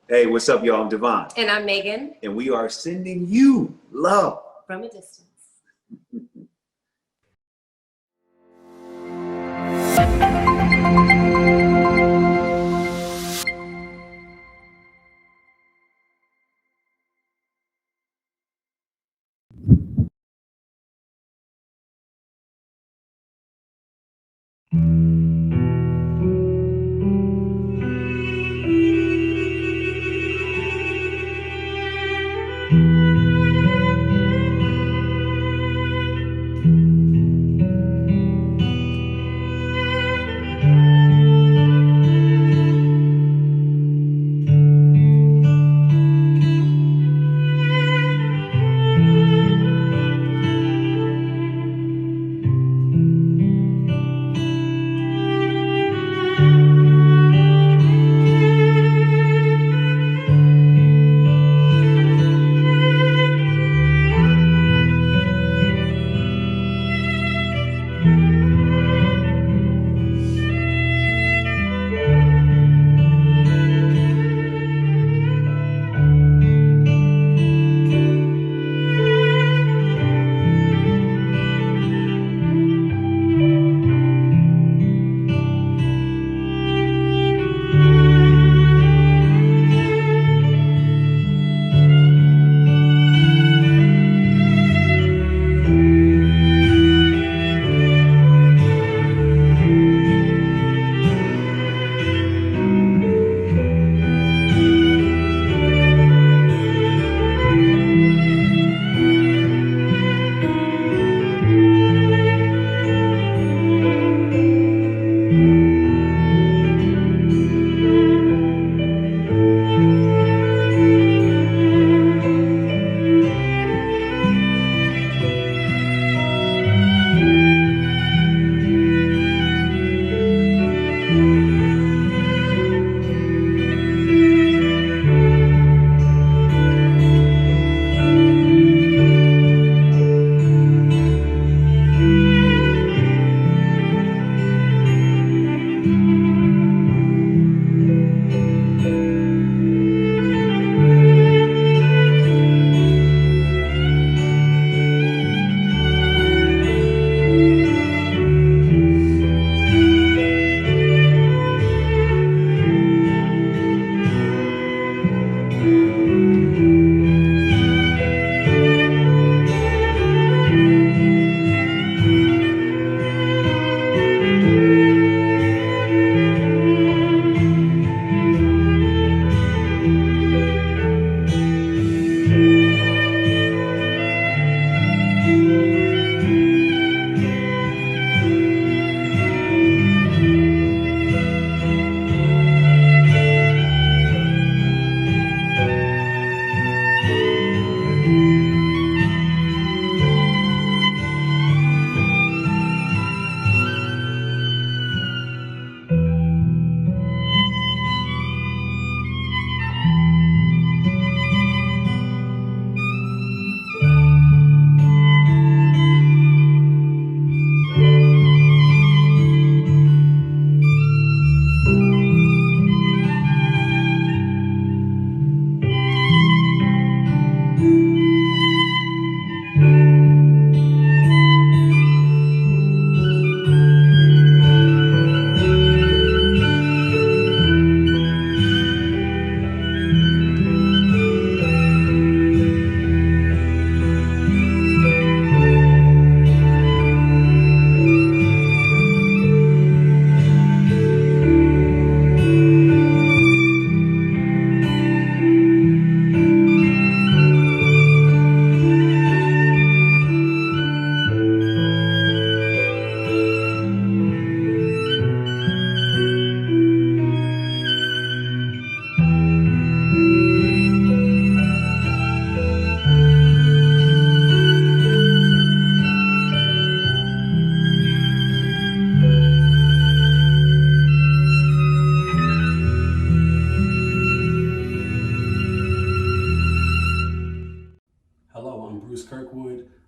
Hey, what's up, y'all? I'm Devon. And I'm Meagan. And we are sending you love From a distance.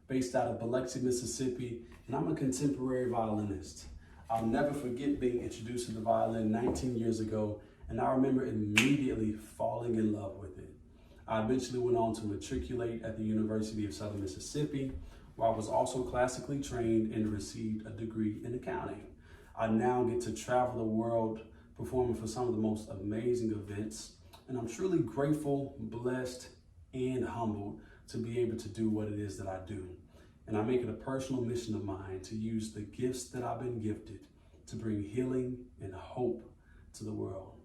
Based out of Biloxi, Mississippi, and I'm a contemporary violinist. I'll never forget being introduced to the violin 19 years ago And I remember immediately falling in love with it. I eventually went on to matriculate at the University of Southern Mississippi, where I was also classically trained and received a degree in accounting. I now get to travel the world performing for some of the most amazing events, and I'm truly grateful, blessed, and humbled to be able to do what it is that I do. And I make it a personal mission of mine to use the gifts that I've been gifted to bring healing and hope to the world.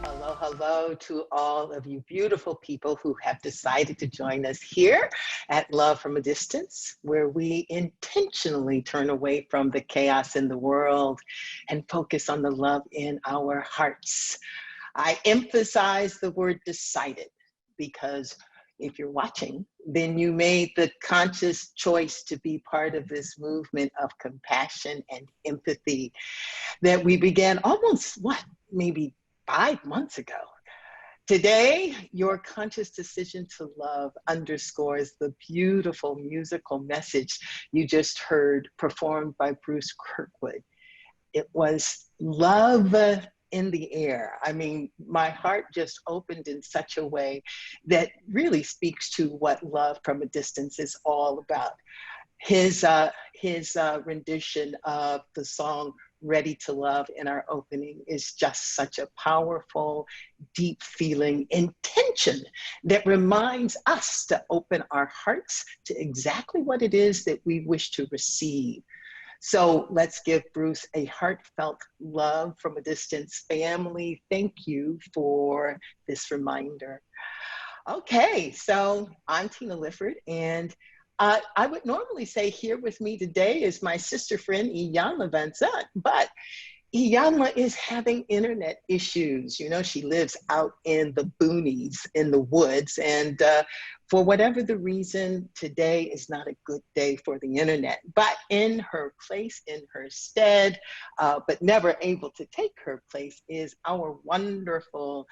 Hello, hello to all of you beautiful people who have decided to join us here at Love from a Distance, where we intentionally turn away from the chaos in the world and focus on the love in our hearts. I emphasize the word decided because if you're watching, then you made the conscious choice to be part of this movement of compassion and empathy that we began almost, maybe 5 months ago. Today, your conscious decision to love underscores the beautiful musical message you just heard performed by Bruce Kirkwood. It was love in the air. I mean, my heart just opened in such a way that really speaks to what Love from a Distance is all about. His rendition of the song Ready to Love in our opening is just such a powerful, deep feeling intention that reminds us to open our hearts to exactly what it is that we wish to receive. So let's give Bruce a heartfelt Love from a Distance family. Thank you for this reminder. Okay, so I'm Tina Lifford, and I would normally say here with me today is my sister friend, Iyanla Vanzant, but Iyanla is having internet issues. You know, she lives out in the boonies, in the woods, and for whatever the reason, today is not a good day for the internet. But in her place, in her stead, but never able to take her place, is our wonderful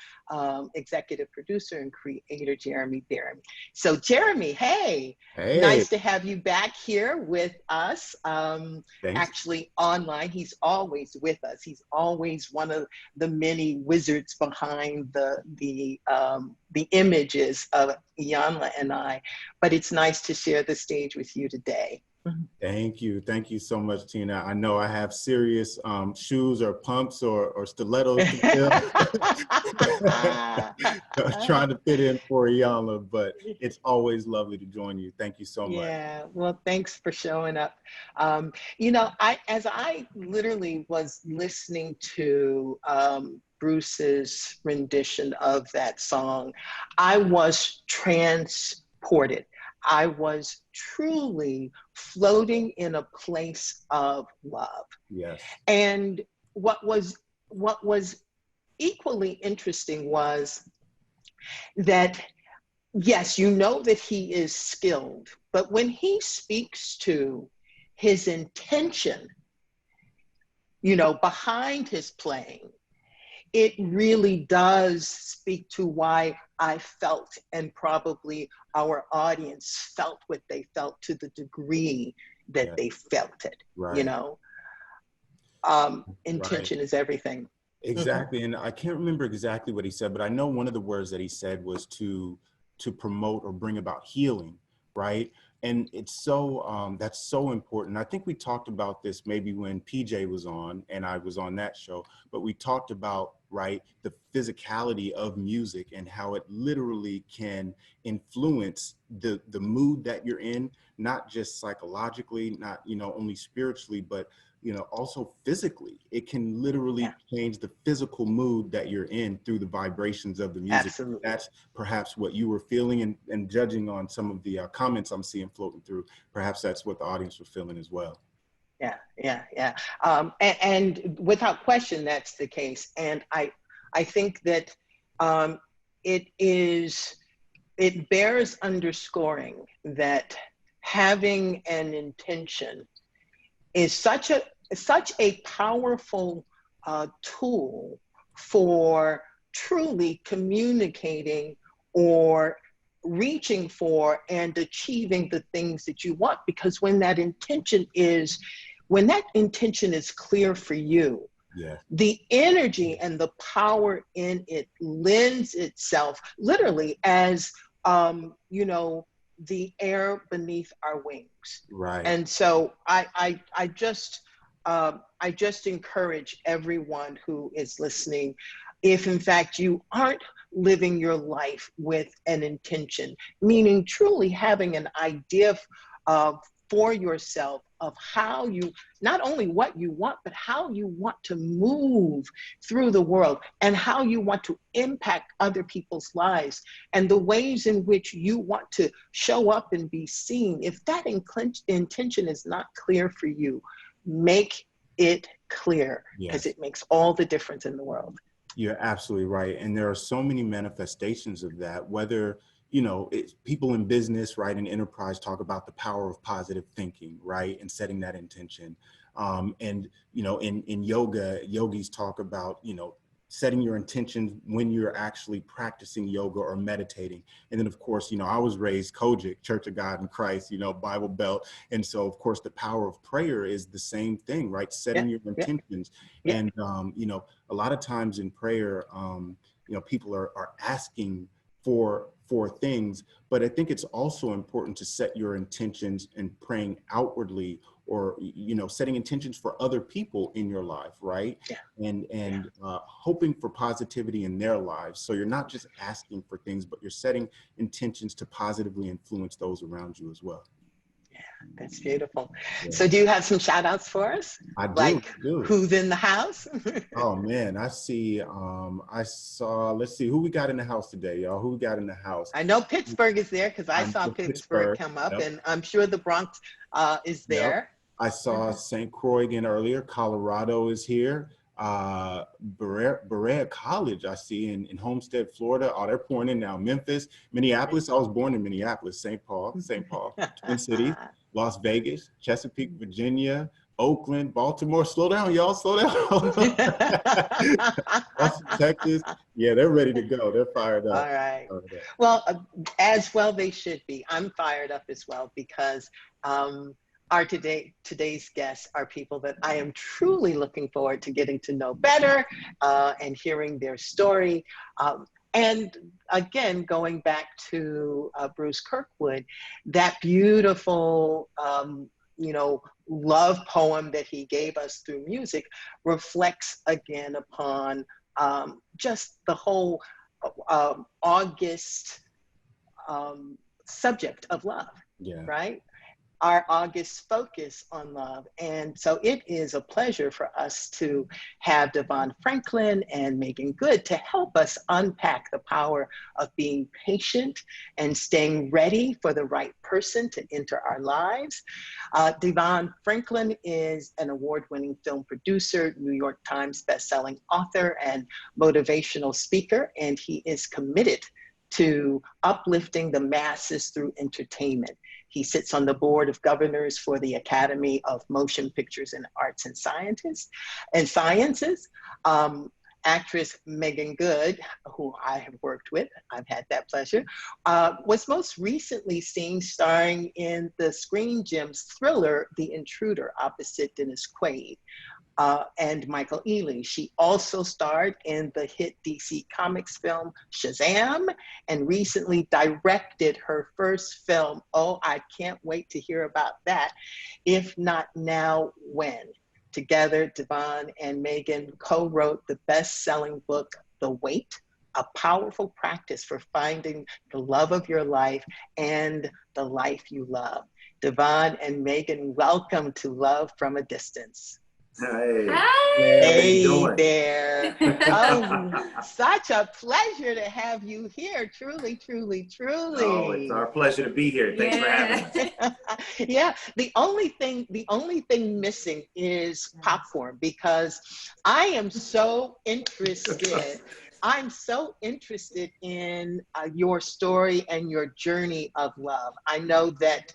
executive producer and creator, Jeremy Barron. So Jeremy, hey, nice to have you back here with us. Actually online, he's always with us. He's always one of the many wizards behind the images of Iyanla and I, but it's nice to share the stage with you today. Thank you. Thank you so much, Tina. I know I have serious shoes or pumps or stilettos to fill. Trying to fit in for Iyanla, but it's always lovely to join you. Thank you so much. Yeah, well, thanks for showing up. You know, as I literally was listening to Bruce's rendition of that song, I was transported. I was truly floating in a place of love. Yes. And what was equally interesting was that, yes, you know that he is skilled, but when he speaks to his intention, you know, behind his playing, it really does speak to why I felt, and probably our audience felt what they felt to the degree that they felt it, you know? Intention is everything. Exactly, and I can't remember exactly what he said, but I know one of the words that he said was to promote or bring about healing, right? And it's so, that's so important. I think we talked about this maybe when PJ was on and I was on that show, but we talked about, right, the physicality of music and how it literally can influence the mood that you're in, not just psychologically, not, you know, only spiritually, but you know, also physically. It can literally change the physical mood that you're in through the vibrations of the music. Absolutely. That's perhaps what you were feeling, and judging on some of the comments I'm seeing floating through, perhaps that's what the audience was feeling as well. And without question, that's the case. And I think that it bears underscoring that having an intention is such a powerful tool for truly communicating or reaching for and achieving the things that you want. Because when that intention is clear for you, Yeah. the energy and the power in it lends itself literally as, the air beneath our wings. Right. And so I just encourage everyone who is listening, if in fact you aren't living your life with an intention, meaning truly having an idea for yourself of how you, not only what you want, but how you want to move through the world and how you want to impact other people's lives and the ways in which you want to show up and be seen. If that intention is not clear for you, make it clear, because Yes. it makes all the difference in the world. You're absolutely right. And there are so many manifestations of that, whether, it's people in business, right, and enterprise talk about the power of positive thinking, right, and setting that intention. And, in yoga, yogis talk about, setting your intentions when you're actually practicing yoga or meditating. And then, of course, I was raised Kojic, Church of God in Christ, Bible Belt. And so, of course, the power of prayer is the same thing, right? Setting your intentions. Yeah. And, a lot of times in prayer, people are asking for things, but I think it's also important to set your intentions and praying outwardly, or setting intentions for other people in your life, right? Yeah. And hoping for positivity in their lives. So you're not just asking for things, but you're setting intentions to positively influence those around you as well. That's beautiful. Yeah. So do you have some shout outs for us? I do. Like who's in the house? Oh man, let's see who we got in the house today, y'all. Who we got in the house? I know Pittsburgh is there because I saw Pittsburgh come up. Yep. And I'm sure the Bronx is there. Yep. I saw St. Croix again earlier. Colorado is here. Berea College, I see in Homestead, Florida. Oh, they're pouring in now. Memphis, Minneapolis. I was born in Minneapolis, St. Paul, Twin Cities, Las Vegas, Chesapeake, Virginia, Oakland, Baltimore. Slow down, y'all. Slow down. Austin, Texas. Yeah, they're ready to go. They're fired up. All right. Well, as well they should be. I'm fired up as well because today's guests are people that I am truly looking forward to getting to know better and hearing their story. And again, going back to Bruce Kirkwood, that beautiful, love poem that he gave us through music reflects again upon just the whole August subject of love, right? Our August focus on love. And so it is a pleasure for us to have Devon Franklin and Meagan Good to help us unpack the power of being patient and staying ready for the right person to enter our lives. Devon Franklin is an award-winning film producer, New York Times bestselling author, and motivational speaker, and he is committed to uplifting the masses through entertainment. He sits on the board of governors for the Academy of Motion Pictures and Arts and Sciences. Actress Meagan Good, who I have worked with, I've had that pleasure, was most recently seen starring in the Screen Gems thriller, The Intruder, opposite Dennis Quaid. And Michael Ealy. She also starred in the hit DC Comics film Shazam and recently directed her first film. Oh, I can't wait to hear about that. If not now, when? Together, Devon and Meagan co-wrote the best-selling book, The Wait, a powerful practice for finding the love of your life and the life you love. Devon and Meagan, welcome to Love from a Distance. Hey. Hi. Hey there. Oh, such a pleasure to have you here. Truly, truly, truly. Oh, it's our pleasure to be here. Thanks for having us. Yeah. The only thing missing is popcorn, because I am so interested I'm so interested in your story and your journey of love. I know that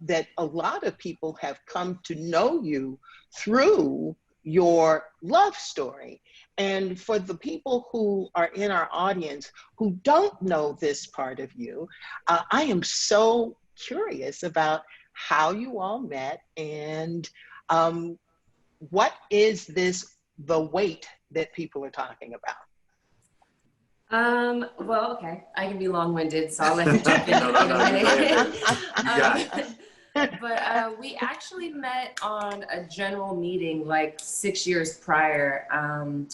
that a lot of people have come to know you through your love story. And for the people who are in our audience who don't know this part of you, I am so curious about how you all met and what is the weight that people are talking about? Well, okay, I can be long-winded, so I'll let you jump in. No, go ahead. You got it. But we actually met on a general meeting like 6 years prior,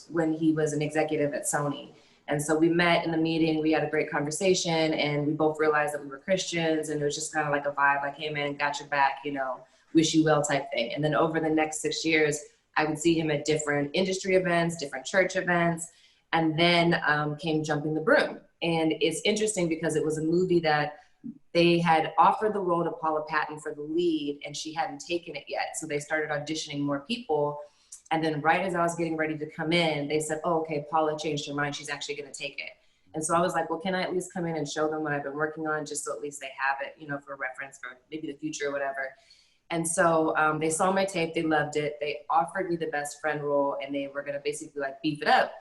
when he was an executive at Sony. And so we met in the meeting, we had a great conversation, and we both realized that we were Christians, and it was just kind of like a vibe, like, hey man, got your back, you know, wish you well type thing. And then over the next 6 years, I would see him at different industry events, different church events, and then came Jumping the Broom. And it's interesting because it was a movie that they had offered the role to Paula Patton for the lead, and she hadn't taken it yet. So they started auditioning more people. And then right as I was getting ready to come in, they said, oh, okay, Paula changed her mind. She's actually going to take it. And so I was like, well, can I at least come in and show them what I've been working on, just so at least they have it, you know, for reference for maybe the future or whatever. And so they saw my tape, they loved it. They offered me the best friend role, and they were going to basically like beef it up.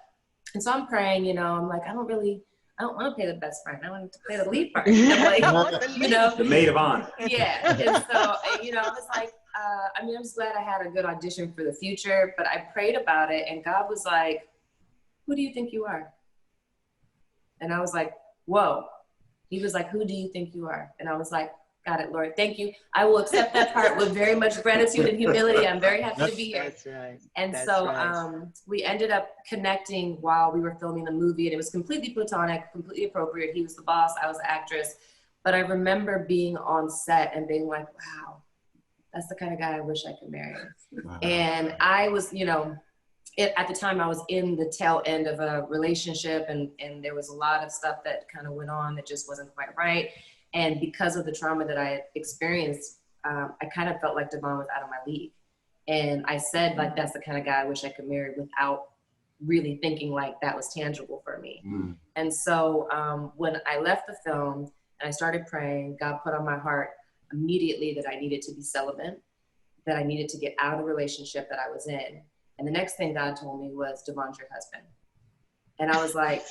And so I'm praying, you know, I'm like, I don't want to play the best friend. I want to play the lead part. I'm like, you know, The maid of honor. yeah. And so, you know, I was like, I mean, I'm just glad I had a good audition for the future, but I prayed about it, and God was like, who do you think you are? And I was like, whoa. He was like, who do you think you are? And I was like, got it, Lord. Thank you. I will accept that part with very much gratitude and humility. I'm very happy to be here. That's right. And That's so right. we ended up connecting while we were filming the movie, and it was completely platonic, completely appropriate. He was the boss, I was the actress. But I remember being on set and being like, wow, that's the kind of guy I wish I could marry. Wow. And I was, you know, at the time I was in the tail end of a relationship, and there was a lot of stuff that kind of went on that just wasn't quite right. And because of the trauma that I had experienced, I kind of felt like Devon was out of my league. And I said, like, that's the kind of guy I wish I could marry, without really thinking like that was tangible for me. Mm. And so when I left the film and I started praying, God put on my heart immediately that I needed to be celibate, that I needed to get out of the relationship that I was in. And the next thing God told me was, Devon's your husband. And I was like,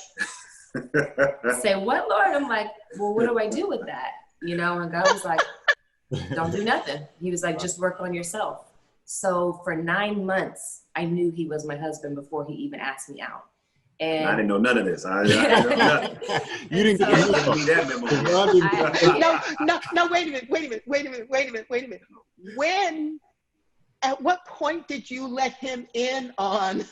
say what, Lord? I'm like, well, what do I do with that? You know, and God was like, don't do nothing. He was like, just work on yourself. So for 9 months, I knew he was my husband before he even asked me out. And I didn't know none of this. I didn't know nothing. You didn't get that memo. No, wait a minute. At what point did you let him in on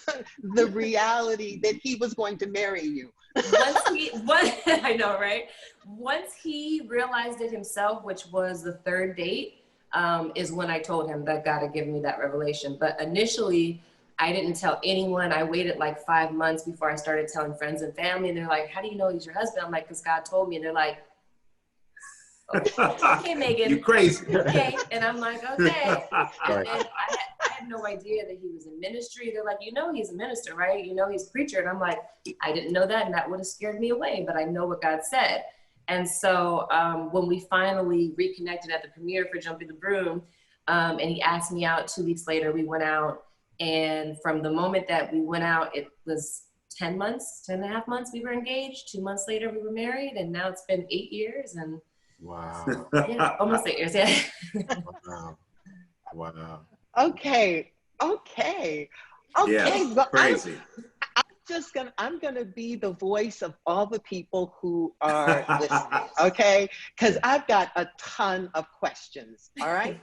the reality that he was going to marry you? I know, right? Once he realized it himself, which was the third date, is when I told him that God had given me that revelation. But initially, I didn't tell anyone. I waited like 5 months before I started telling friends and family. And they're like, how do you know he's your husband? I'm like, because God told me. And they're like, okay, Megan. You crazy. Okay. And I'm like, okay. And then I had no idea that he was in ministry. They're like, you know, he's a minister, right? You know, he's a preacher. And I'm like, I didn't know that. And that would have scared me away. But I know what God said. And so when we finally reconnected at the premiere for Jumping the Broom, and he asked me out 2 weeks later, we went out. And from the moment that we went out, it was 10 and a half months we were engaged. 2 months later, we were married. And now it's been 8 years. And wow. Yeah, almost 8 years, yeah. Wow. Okay. Yeah, Well, crazy. I'm gonna be the voice of all the people who are listening, okay? Because I've got a ton of questions, all right?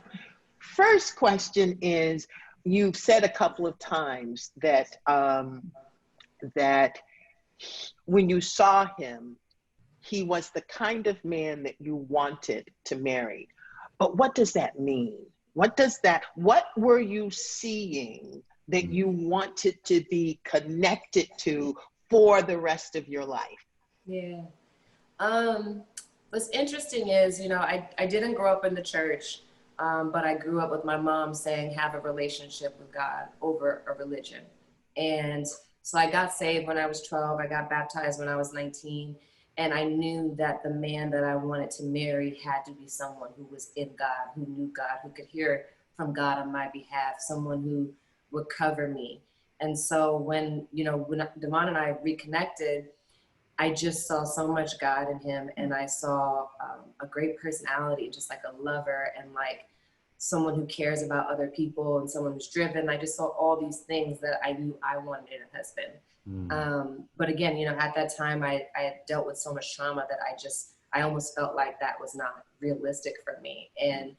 First question is, you've said a couple of times that that when you saw him, he was the kind of man that you wanted to marry. But what does that mean? What were you seeing that you wanted to be connected to for the rest of your life? Yeah. What's interesting is, you know, I didn't grow up in the church, but I grew up with my mom saying, have a relationship with God over a religion. And So I got saved when I was 12. I got baptized when I was 19. And I knew that the man that I wanted to marry had to be someone who was in God, who knew God, who could hear from God on my behalf, someone who would cover me. And so when Devon and I reconnected, I just saw so much God in him, and I saw a great personality, just like a lover, and like someone who cares about other people, and someone who's driven. I just saw all these things that I knew I wanted in a husband. But again, at that time I had dealt with so much trauma that I almost felt like that was not realistic for me. And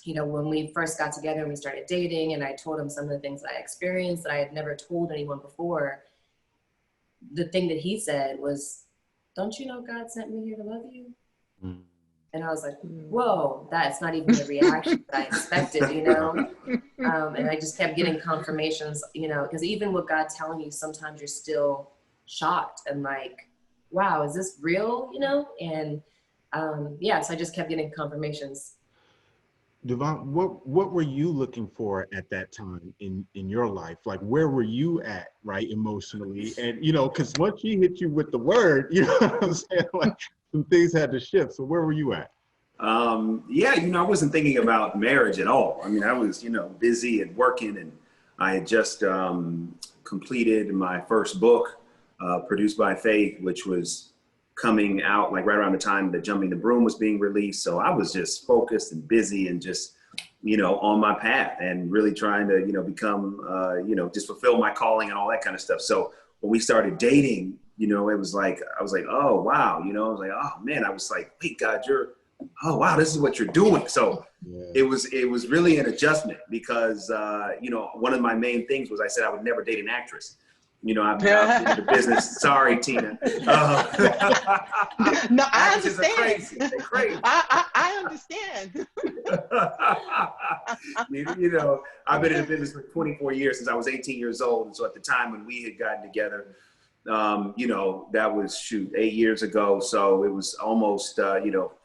when we first got together and we started dating, and I told him some of the things that I experienced that I had never told anyone before, the thing that he said was, "Don't you know God sent me here to love you?" And I was like, whoa, that's not even the reaction that I expected, and I just kept getting confirmations, because even with God telling you, sometimes you're still shocked and like, wow, is this real, and so I just kept getting confirmations. Devon, what were you looking for at that time in your life? Like, where were you at, right, emotionally? And, because once she hit you with the word, you know what I'm saying? Like, some things had to shift. So where were you at? I wasn't thinking about marriage at all. I mean, I was, busy and working, and I had just completed my first book, Produced by Faith, which was coming out like right around the time that Jumping the Broom was being released. So I was just focused and busy and just, on my path and really trying to, become, just fulfill my calling and all that kind of stuff. So when we started dating, it was like, I was like, oh, wow. I was like, oh man, I was like, wait, God, oh, wow, this is what you're doing. So it was really an adjustment because, one of my main things was I said I would never date an actress. I've been in the business. Sorry, Tina. No, I understand. Crazy. They're crazy. I understand. I've been in the business for 24 years, since I was 18 years old. And so at the time when we had gotten together, that was 8 years ago. So it was almost,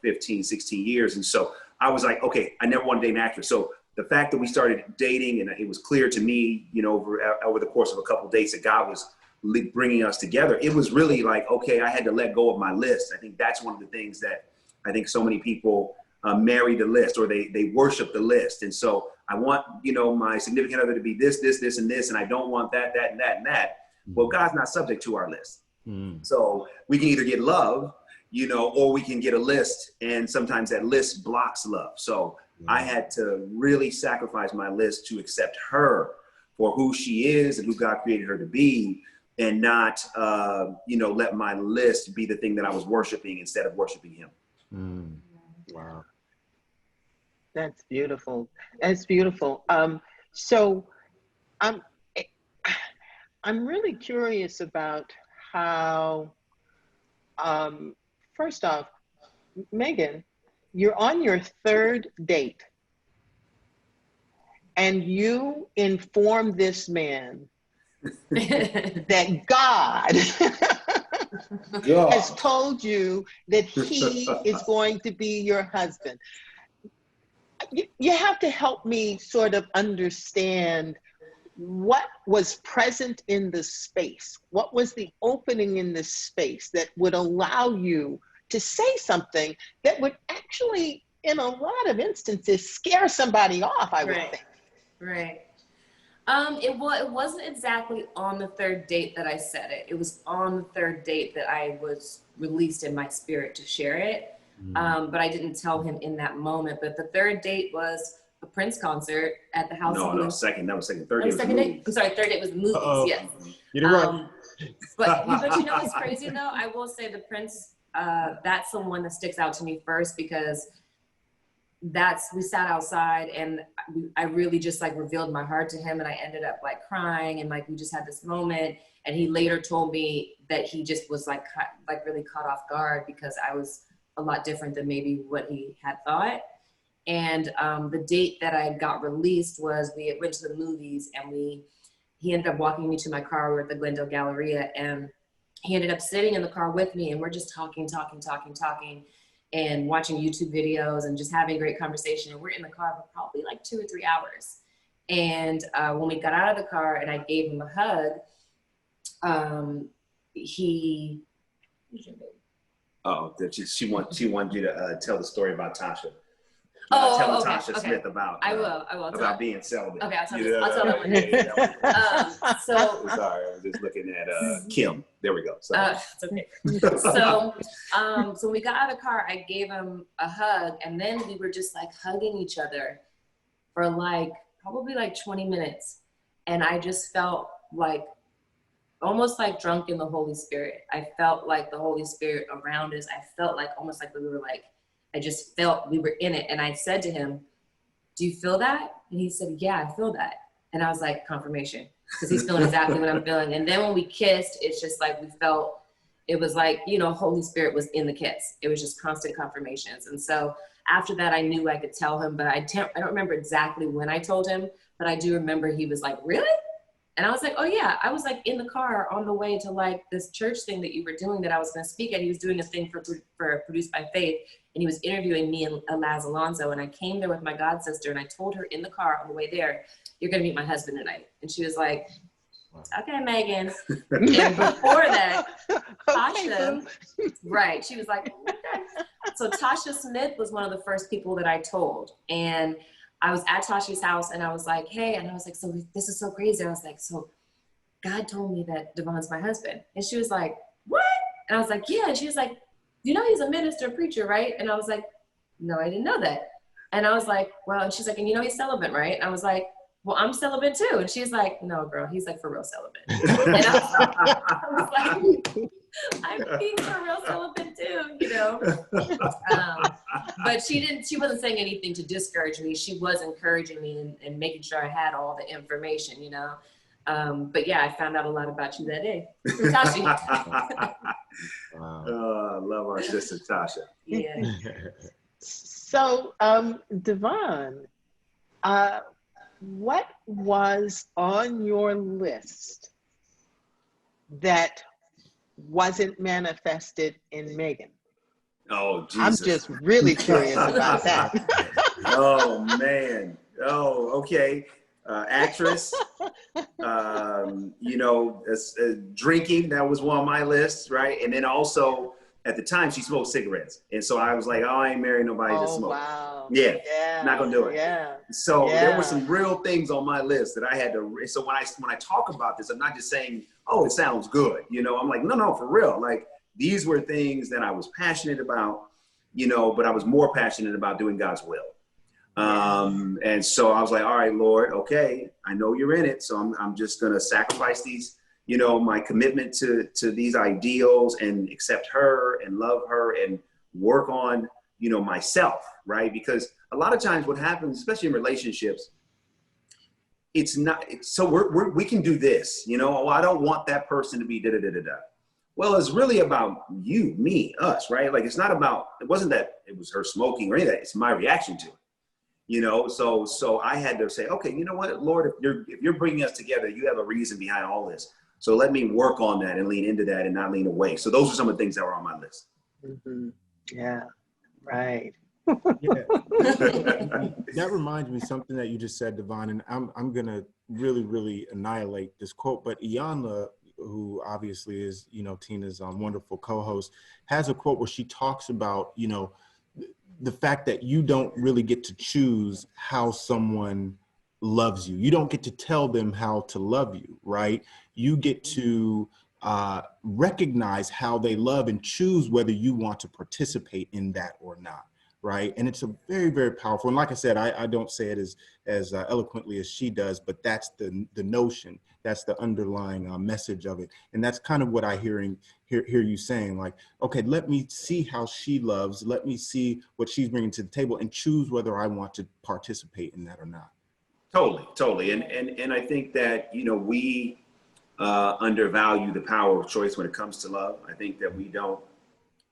15, 16 years. And so I was like, okay, I never want to date an actress. So the fact that we started dating, and it was clear to me, over the course of a couple of days that God was bringing us together, it was really like, okay, I had to let go of my list. I think that's one of the things that I think so many people marry the list, or they worship the list. And so I want, my significant other to be this, this, this, and this, and I don't want that, that, and that, and that. Well, God's not subject to our list. So we can either get love, or we can get a list, and sometimes that list blocks love. So I had to really sacrifice my list to accept her for who she is and who God created her to be, and not, let my list be the thing that I was worshiping instead of worshiping him. Wow. That's beautiful. That's beautiful. So I'm really curious about how, first off, Meagan, you're on your third date, and you inform this man that God has told you that he is going to be your husband. You have to help me sort of understand what was present in the space. What was the opening in this space that would allow you to say something that would actually, in a lot of instances, scare somebody off, I would think. Right. It wasn't exactly on the third date that I said it. It was on the third date that I was released in my spirit to share it. But I didn't tell him in that moment. But the third date was a Prince concert at the House of Blues. That was second. Third date was second date? I'm sorry, third date was the movies, yes. Get it right. But what's crazy though? I will say the Prince, that's the one that sticks out to me first, because we sat outside and I really just like revealed my heart to him, and I ended up like crying, and like we just had this moment, and he later told me that he just was like really caught off guard because I was a lot different than maybe what he had thought. And the date that I got released was we went to the movies, and he ended up walking me to my car. We were at the Glendale Galleria, and he ended up sitting in the car with me, and we're just talking, and watching YouTube videos and just having great conversation. And we're in the car for probably like 2 or 3 hours. And when we got out of the car and I gave him a hug, he. Oh, she wanted you to tell the story about Tasha. Tell Tasha Smith about. I will. About being celibate. Okay, I'll tell that one. So sorry, I was just looking at Kim. There we go. It's okay. So when we got out of the car, I gave him a hug, and then we were just like hugging each other for like probably like 20 minutes, and I just felt like almost like drunk in the Holy Spirit. I felt like the Holy Spirit around us. I felt like almost like we were like, I just felt we were in it. And I said to him, do you feel that? And he said, yeah, I feel that. And I was like, confirmation, because he's feeling exactly what I'm feeling. And then when we kissed, it's just like we felt, it was like, Holy Spirit was in the kiss. It was just constant confirmations. And so after that, I knew I could tell him, but I don't remember exactly when I told him, but I do remember he was like, really? And I was like, oh yeah, I was like in the car on the way to like this church thing that you were doing that I was going to speak at. He was doing a thing for Produced by Faith, and he was interviewing me and Laz Alonso. And I came there with my god sister, and I told her in the car on the way there, you're going to meet my husband tonight. And she was like, okay, Meagan. And before that, Tasha, right, she was like, okay. So Tasha Smith was one of the first people that I told. And I was at Tasha's house, and I was like, hey, and I was like, so this is so crazy. I was like, so God told me that Devon's my husband. And she was like, what? And I was like, yeah. And she was like, he's a minister, preacher, right? And I was like, no, I didn't know that. And I was like, well, and she's like, and he's celibate, right? And I was like, well, I'm celibate too. And she's like, no, girl, he's like for real celibate. And I was like, I'm being for real celibate too, but she wasn't saying anything to discourage me. She was encouraging me and making sure I had all the information, but yeah, I found out a lot about you that day. I love our sister Tasha. Yeah. So, Devon, what was on your list that wasn't manifested in Meagan? Oh, Jesus. I'm just really curious about that. Oh, man. Oh, okay. Actress, drinking, that was one of my lists, right? And then also, at the time, she smoked cigarettes. And so I was like, oh, I ain't marrying nobody that smokes. Wow. Yeah, not gonna do it. Yeah. So there were some real things on my list that I had to, so when I talk about this, I'm not just saying, oh, it sounds good. I'm like, no, for real. Like, these were things that I was passionate about, but I was more passionate about doing God's will. And so I was like, all right, Lord, okay, I know you're in it. So I'm just going to sacrifice these, my commitment to these ideals and accept her and love her and work on, myself, right? Because a lot of times what happens, especially in relationships, it's not, so we can do this, oh, I don't want that person to be da-da-da-da-da. Well, it's really about you, me, us, right? Like, it's not about, it wasn't that it was her smoking or any of that. It's my reaction to it. So I had to say, okay, you know what, Lord, if you're bringing us together, you have a reason behind all this. So let me work on that and lean into that and not lean away. So those are some of the things that were on my list. Mm-hmm. Yeah, right. Yeah. That reminds me something that you just said, Devon, and I'm going to really, really annihilate this quote, but Iyanla, who obviously is, Tina's wonderful co-host, has a quote where she talks about, the fact that you don't really get to choose how someone loves you. You don't get to tell them how to love you, right? You get to recognize how they love and choose whether you want to participate in that or not, right? And it's a very, very powerful. And like I said, I don't say it as eloquently as she does, but that's the notion. That's the underlying message of it. And that's kind of what I hear you saying, like, okay, let me see how she loves. Let me see what she's bringing to the table and choose whether I want to participate in that or not. Totally. And I think that, we undervalue the power of choice when it comes to love. I think that we don't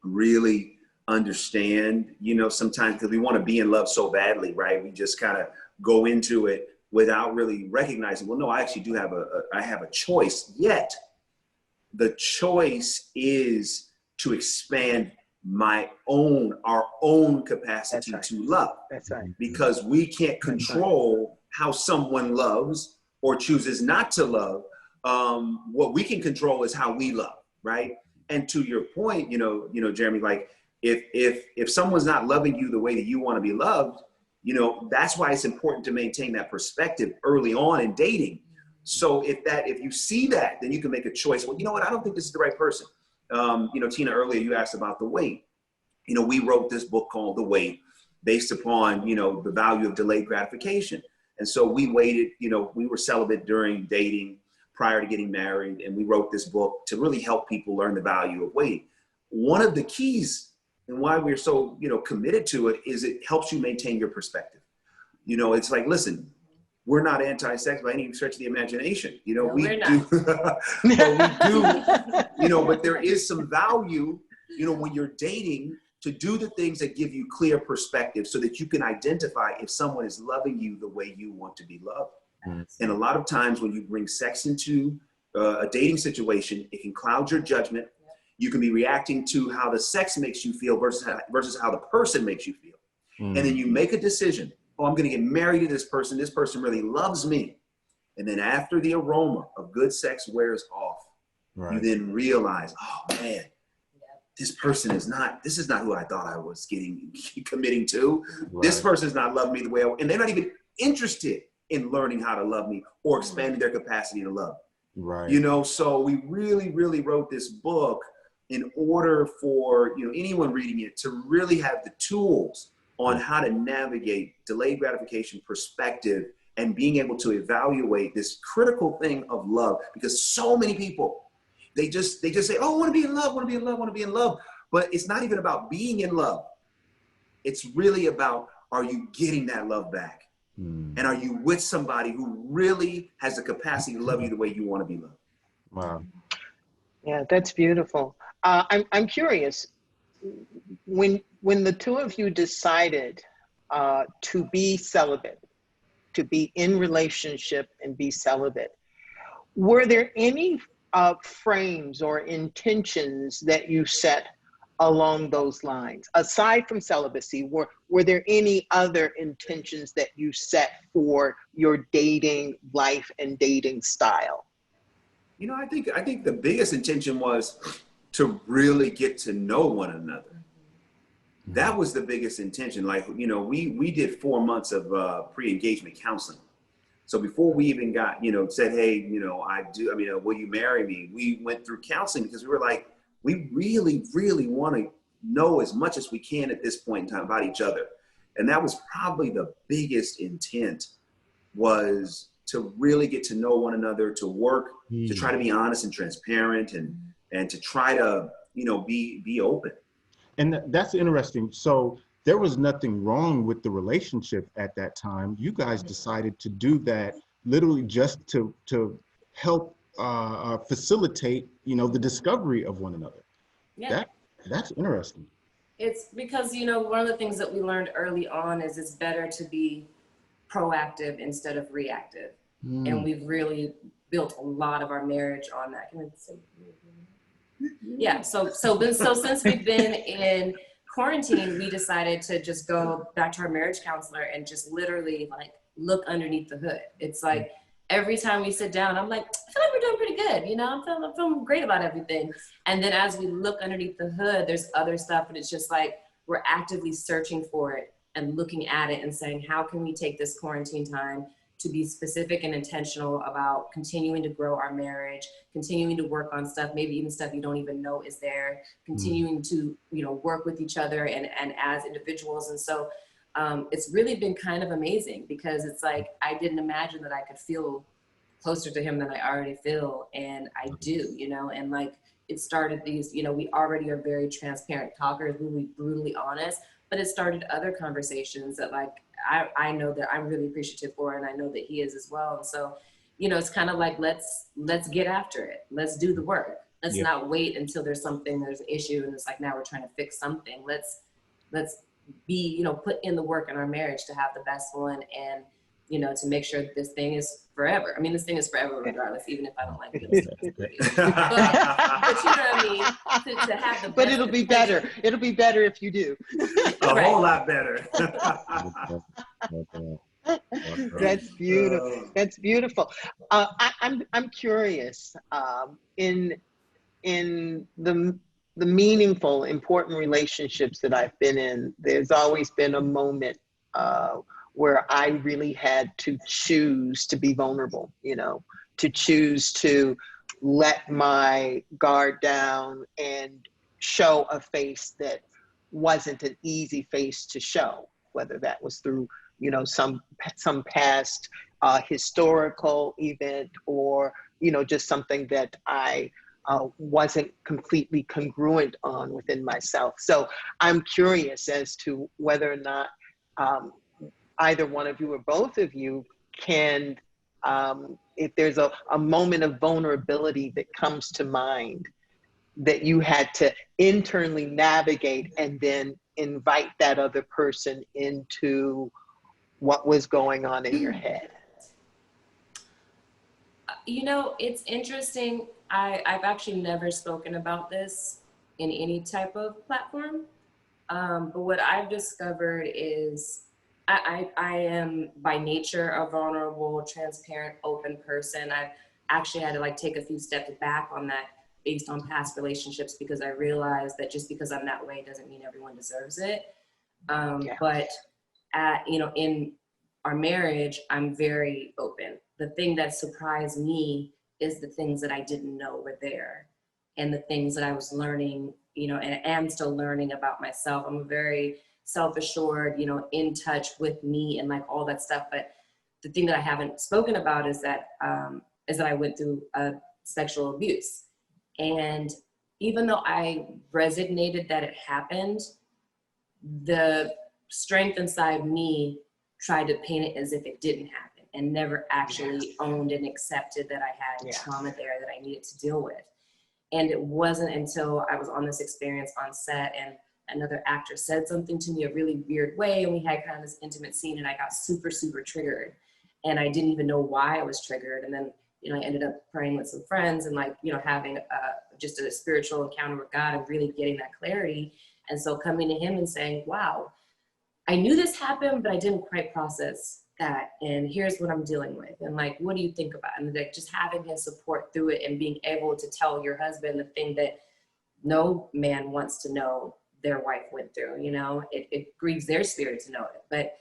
really understand, sometimes, because we want to be in love so badly, right? We just kind of go into it without really recognizing, well, no, I actually do have I have a choice, yet the choice is to expand our own capacity to love. That's right. Because we can't control how someone loves or chooses not to love, What we can control is how we love, right? And to your point, Jeremy, like if someone's not loving you the way that you want to be loved, that's why it's important to maintain that perspective early on in dating. So if you see that, then you can make a choice. Well, you know what? I don't think this is the right person. Tina, earlier you asked about the weight. We wrote this book called The Wait based upon, the value of delayed gratification. And so we waited, we were celibate during dating prior to getting married. And we wrote this book to really help people learn the value of waiting. One of the keys and why we're so, committed to it is it helps you maintain your perspective. It's like, listen, we're not anti-sex by any stretch of the imagination. No, we do, but there is some value, when you're dating, to do the things that give you clear perspective so that you can identify if someone is loving you the way you want to be loved. And a lot of times when you bring sex into a dating situation, it can cloud your judgment. You can be reacting to how the sex makes you feel versus how the person makes you feel. And then you make a decision. Oh, I'm going to get married to this person. This person really loves me. And then after the aroma of good sex wears off, you then realize, oh man, this is not who I thought I was committing to. This person's not loving me the way and they're not even interested in learning how to love me or expanding their capacity to love. So we really, really wrote this book in order for, anyone reading it to really have the tools on how to navigate delayed gratification perspective and being able to evaluate this critical thing of love. Because so many people, they just say, oh, I want to be in love, want to be in love, want to be in love. But it's not even about being in love. It's really about, are you getting that love back? And are you with somebody who really has the capacity to love you the way you want to be loved? Wow. Yeah, that's beautiful. I'm curious, when the two of you decided to be celibate, to be in relationship and be celibate, were there any frames or intentions that you set along those lines? Aside from celibacy, were there any other intentions that you set for your dating life and dating style? I think the biggest intention was to really get to know one another. That was the biggest intention. Like, we did 4 months of pre-engagement counseling. So before we even got, said, hey, will you marry me? We went through counseling because we were like, we really, really want to know as much as we can at this point in time about each other. And that was probably the biggest intent, was to really get to know one another, to work, to try to be honest and transparent and to try to, be open. And that's interesting. So there was nothing wrong with the relationship at that time. You guys decided to do that literally just to help facilitate, the discovery of one another. Yeah. That's interesting. It's because, one of the things that we learned early on is it's better to be proactive instead of reactive. And we've really built a lot of our marriage on that. Can I say? Yeah. So since we've been in quarantine, we decided to just go back to our marriage counselor and just literally look underneath the hood. It's like every time we sit down, I'm like, I feel like we're doing pretty good. I'm feeling great about everything. And then as we look underneath the hood, there's other stuff, but it's just like we're actively searching for it and looking at it and saying, how can we take this quarantine time to be specific and intentional about continuing to grow our marriage, continuing to work on stuff, maybe even stuff you don't even know is there, continuing to, work with each other and as individuals. And so it's really been kind of amazing because it's like, I didn't imagine that I could feel closer to him than I already feel. And I do, and it started these, we already are very transparent talkers, really brutally honest, but it started other conversations that I know that I'm really appreciative for, and I know that he is as well. And so, it's kind of like, let's get after it. Let's do the work. Let's not wait until there's an issue and it's like, now we're trying to fix something. Let's be, put in the work in our marriage to have the best one and, to make sure that this thing is forever. I mean, this thing is forever regardless, even if I don't like it. but you know what I mean? To have the best. But it'll be better. It'll be better if you do. A whole lot better. That's beautiful. That's beautiful. I'm curious. In the meaningful, important relationships that I've been in, there's always been a moment where I really had to choose to be vulnerable. You know, to choose to let my guard down and show a face that wasn't an easy face to show, whether that was through, you know, some past historical event, or, you know, just something that I wasn't completely congruent on within myself. So I'm curious as to whether or not either one of you or both of you can, if there's a moment of vulnerability that comes to mind that you had to internally navigate and then invite that other person into what was going on in your head. You know, it's interesting. I've actually never spoken about this in any type of platform. But what I've discovered is I am by nature a vulnerable, transparent, open person. I've actually had to like take a few steps back on that based on past relationships, because I realized that just because I'm that way doesn't mean everyone deserves it. But you know, in our marriage, I'm very open. The thing that surprised me is the things that I didn't know were there, and the things that I was learning, you know, and am still learning about myself. I'm a very self-assured, you know, in touch with me and like all that stuff. But the thing that I haven't spoken about is that I went through sexual abuse. And even though I resignated that it happened, the strength inside me tried to paint it as if it didn't happen, and never actually owned and accepted that I had trauma there that I needed to deal with. And it wasn't until I was on this experience on set and another actor said something to me a really weird way, and we had kind of this intimate scene, and I got super, super triggered. And I didn't even know why I was triggered. And then, you know, I ended up praying with some friends and like, you know, having just a spiritual encounter with God and really getting that clarity. And so coming to him and saying, wow, I knew this happened, but I didn't quite process that. And here's what I'm dealing with. And like, what do you think about it? And like just having his support through it and being able to tell your husband the thing that no man wants to know their wife went through, you know, it grieves their spirit to know it. But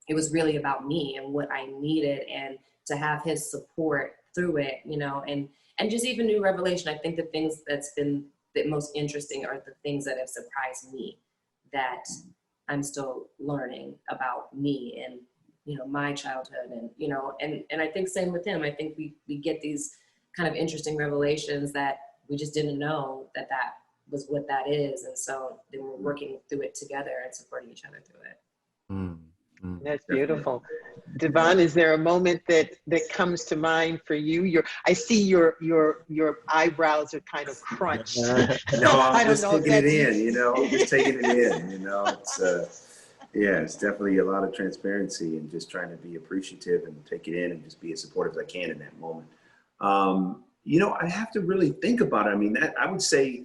it was really about me and what I needed, and to have his support through it, you know, and just even new revelation. I think the things that's been the most interesting are the things that have surprised me, that I'm still learning about me and, you know, my childhood, and, you know, and I think same with him. I think we get these kind of interesting revelations that we just didn't know that was what that is. And so then we're working through it together and supporting each other through it. That's beautiful. Devon, is there a moment that comes to mind for you? I see your eyebrows are kind of crunched. No, I'm just taking it in, you know, just taking it in, you know. It's yeah, it's definitely a lot of transparency and just trying to be appreciative and take it in and just be as supportive as I can in that moment. You know, I have to really think about it. I mean, that I would say,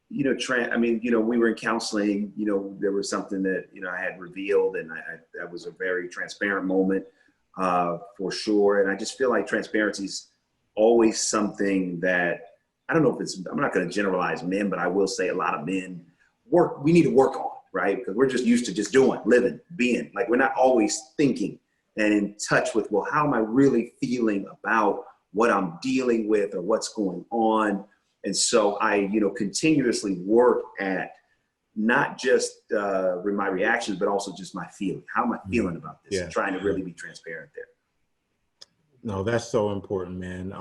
you know, I mean, you know, we were in counseling, you know, there was something that, you know, I had revealed, and that was a very transparent moment for sure. And I just feel like transparency is always something that, I don't know if I'm not going to generalize men, but I will say a lot of men we need to work on, right? Because we're just used to just doing, living, being, like we're not always thinking and in touch with, well, how am I really feeling about what I'm dealing with or what's going on? And so I, you know, continuously work at not just my reactions, but also just my feeling. How am I feeling about this? And trying to really be transparent there. No, that's so important, man.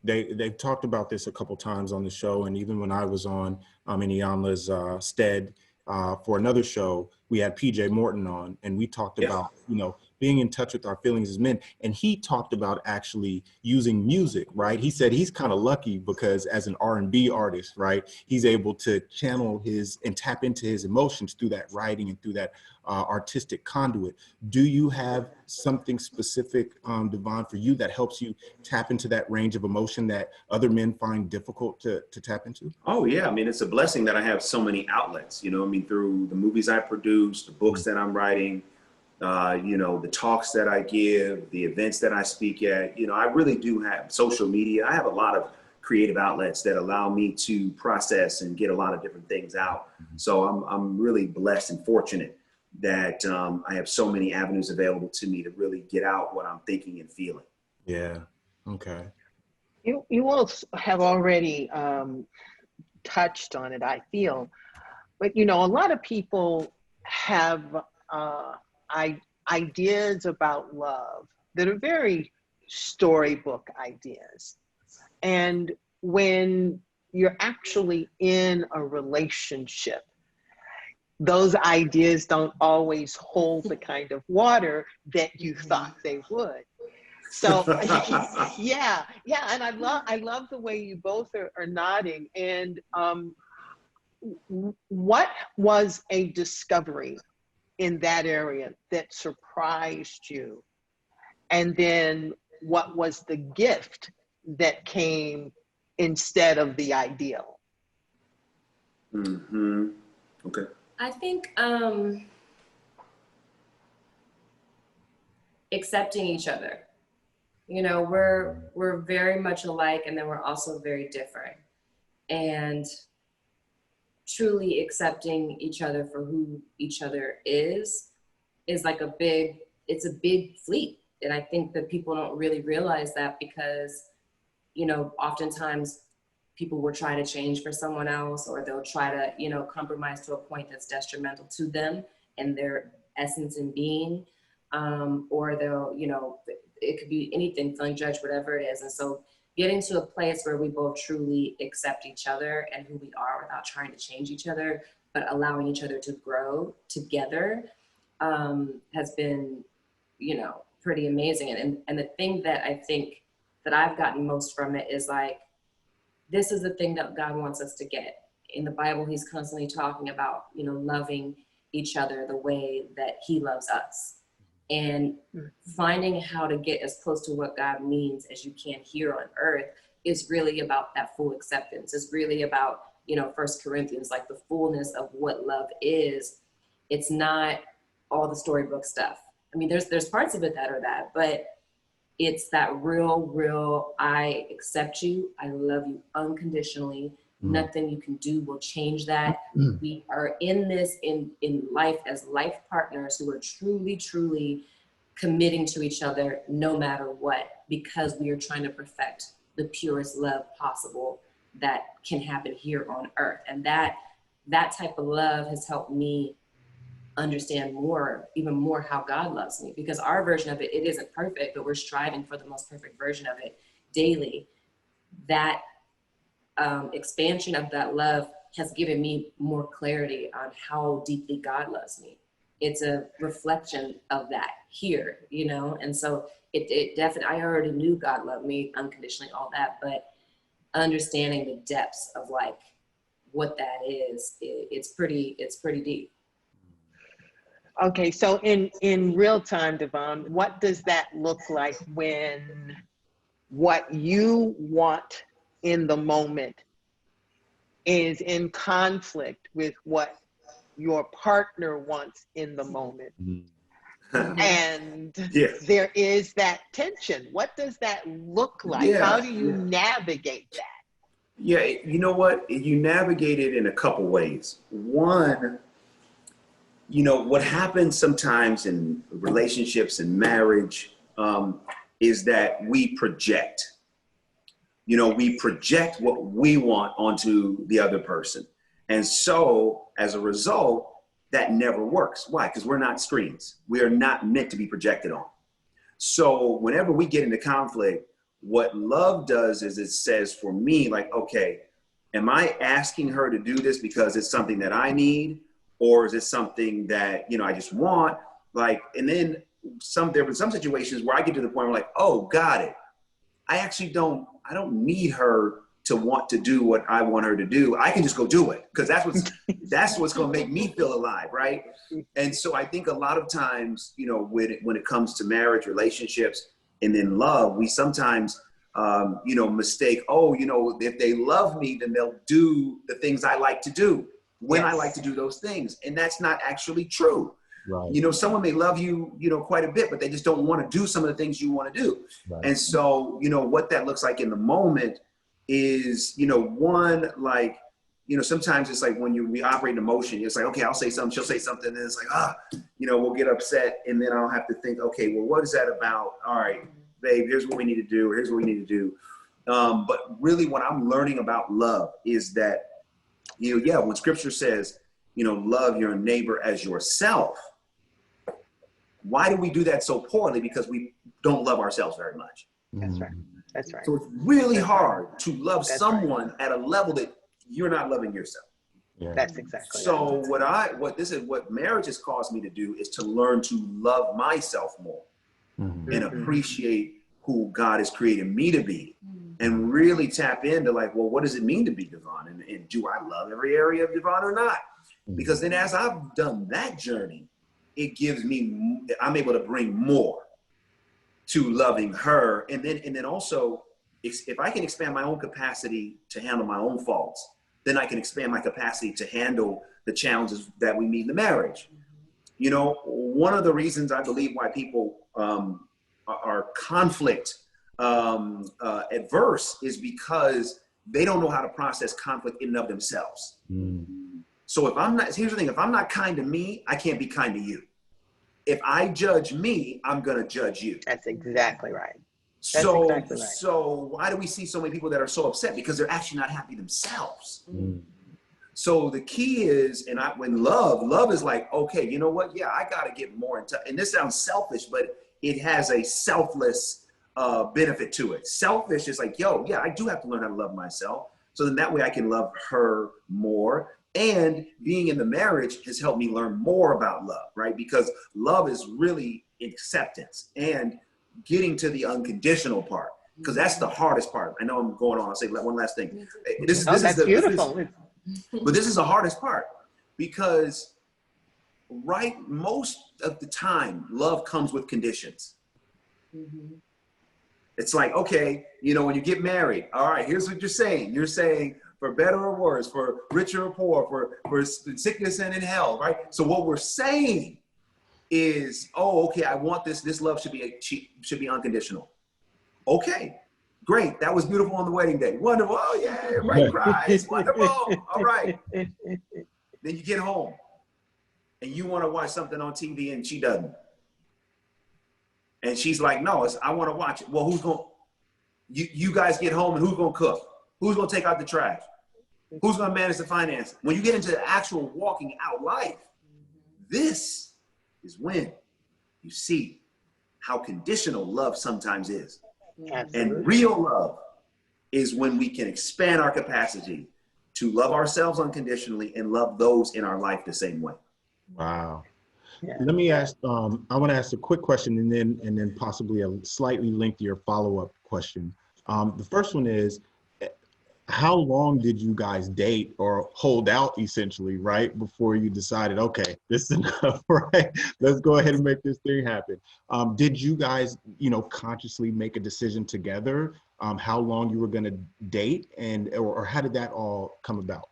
They've talked about this a couple times on the show, and even when I was on in Iyanla's stead for another show, we had PJ Morton on, and we talked about, you know, being in touch with our feelings as men. And he talked about actually using music, right? He said he's kind of lucky because as an R&B artist, right, he's able to channel and tap into his emotions through that writing and through that artistic conduit. Do you have something specific, Devon, for you that helps you tap into that range of emotion that other men find difficult to tap into? Oh yeah, I mean, it's a blessing that I have so many outlets, you know, I mean, through the movies I produce, the books that I'm writing, you know, the talks that I give, the events that I speak at. You know, I really do have social media. I have a lot of creative outlets that allow me to process and get a lot of different things out. So I'm really blessed and fortunate that I have so many avenues available to me to really get out what I'm thinking and feeling. Yeah. Okay. You all have already touched on it, I feel, but you know, a lot of people have ideas about love that are very storybook ideas. And when you're actually in a relationship, those ideas don't always hold the kind of water that you thought they would. So yeah, and I love the way you both are nodding. And what was a discovery in that area that surprised you? And then what was the gift that came instead of the ideal? Okay. I think accepting each other. You know, we're very much alike, and then we're also very different. And truly accepting each other for who each other is like it's a big fleet. And I think that people don't really realize that, because, you know, oftentimes people will try to change for someone else, or they'll try to, you know, compromise to a point that's detrimental to them and their essence and being, or they'll, you know, it could be anything, feeling judged, whatever it is. And so getting to a place where we both truly accept each other and who we are without trying to change each other, but allowing each other to grow together, has been, you know, pretty amazing. And the thing that I think that I've gotten most from it is like, this is the thing that God wants us to get. In the Bible, he's constantly talking about, you know, loving each other the way that he loves us. And finding how to get as close to what God means as you can here on earth is really about that full acceptance. It's really about, you know, 1 Corinthians, like the fullness of what love is. It's not all the storybook stuff. I mean, there's parts of it that are that, but it's that real, I accept you, I love you unconditionally. Nothing you can do will change that. We are in this in life as life partners who are truly committing to each other no matter what, because we are trying to perfect the purest love possible that can happen here on earth. And that type of love has helped me understand even more how God loves me, because our version of it isn't perfect, but we're striving for the most perfect version of it daily. That expansion of that love has given me more clarity on how deeply God loves me. It's a reflection of that here, you know? And so it definitely, I already knew God loved me unconditionally, all that, but understanding the depths of like what that is, it's pretty deep. Okay, so in real time, Devon, what does that look like when what you want in the moment is in conflict with what your partner wants in the moment? And there is that tension. What does that look like? How do you navigate that? Yeah, you know what? You navigate it in a couple ways. One, you know, what happens sometimes in relationships and marriage is that we project. You know, we project what we want onto the other person. And so as a result, that never works. Why? Because we're not screens. We are not meant to be projected on. So whenever we get into conflict, what love does is it says for me, like, okay, am I asking her to do this because it's something that I need? Or is it something that, you know, I just want? Like, and then there were some situations where I get to the point where like, oh, got it. I don't need her to want to do what I want her to do. I can just go do it, because that's what's going to make me feel alive, right? And so I think a lot of times, you know, when it comes to marriage, relationships, and then love, we sometimes, you know, mistake, oh, you know, if they love me, then they'll do the things I like to do when I like to do those things. And that's not actually true. Right. You know, someone may love you, you know, quite a bit, but they just don't want to do some of the things you want to do. Right. And so, you know, what that looks like in the moment is, you know, one, like, you know, sometimes it's like when we operate in emotion, it's like, okay, I'll say something, she'll say something, and it's like, you know, we'll get upset, and then I'll have to think, okay, well, what is that about? All right, babe, here's what we need to do. Here's what we need to do. But really what I'm learning about love is that, you know, yeah, when scripture says, you know, love your neighbor as yourself, why do we do that so poorly? Because we don't love ourselves very much. That's right. That's right. So it's really hard to love That's someone at a level that you're not loving yourself. Yeah. That's exactly So what marriage has caused me to do is to learn to love myself more and appreciate who God has created me to be, and really tap into like, well, what does it mean to be Devon? And do I love every area of Devon or not? Because then as I've done that journey, it gives me, I'm able to bring more to loving her. And then also, if I can expand my own capacity to handle my own faults, then I can expand my capacity to handle the challenges that we meet in the marriage. You know, one of the reasons I believe why people are conflict adverse is because they don't know how to process conflict in and of themselves. So if I'm not, here's the thing, if I'm not kind to me, I can't be kind to you. If I judge me, I'm gonna judge you. That's exactly right. So, exactly right. So why do we see so many people that are so upset? Because they're actually not happy themselves. So the key is, when love is like, okay, you know what? Yeah, I got to get more in touch. And this sounds selfish, but it has a selfless benefit to it. Selfish is like, yo, yeah, I do have to learn how to love myself. So then that way I can love her more. And being in the marriage has helped me learn more about love, right? Because love is really acceptance and getting to the unconditional part, because that's the hardest part. I know I'm going on. I'll say one last thing. That's beautiful. But this is the hardest part, because most of the time, love comes with conditions. It's like, okay, you know, when you get married, all right, here's what you're saying. You're saying for better or worse, for richer or poor, for sickness and in health, right? So what we're saying is, oh, okay, I want this. This love should be unconditional. Okay, great. That was beautiful on the wedding day. Wonderful. Oh yeah, everybody cries. Wonderful. All right. Then you get home and you want to watch something on TV and she doesn't. And she's like, no, I want to watch it. Well, who's going? You guys get home and who's going to cook? Who's going to take out the trash? Who's going to manage the finance? When you get into the actual walking out life, this is when you see how conditional love sometimes is. Absolutely. And real love is when we can expand our capacity to love ourselves unconditionally and love those in our life the same way. Wow. Yeah. Let me ask, I want to ask a quick question and then possibly a slightly lengthier follow-up question. The first one is, how long did you guys date or hold out essentially, right? Before you decided, okay, this is enough, right? Let's go ahead and make this thing happen. Did you guys, consciously make a decision together, how long you were going to date or how did that all come about?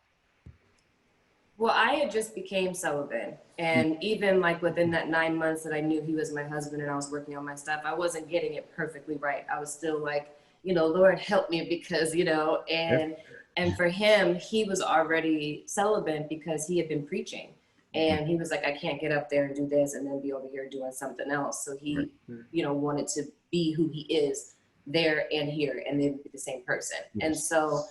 Well, I had just became celibate, and even like within that 9 months that I knew he was my husband and I was working on my stuff, I wasn't getting it perfectly right. I was still like, Lord help me, because, and for him, he was already celibate because he had been preaching, and he was like, I can't get up there and do this and then be over here doing something else. So he, wanted to be who he is there and here, and then be the same person. Yes. And so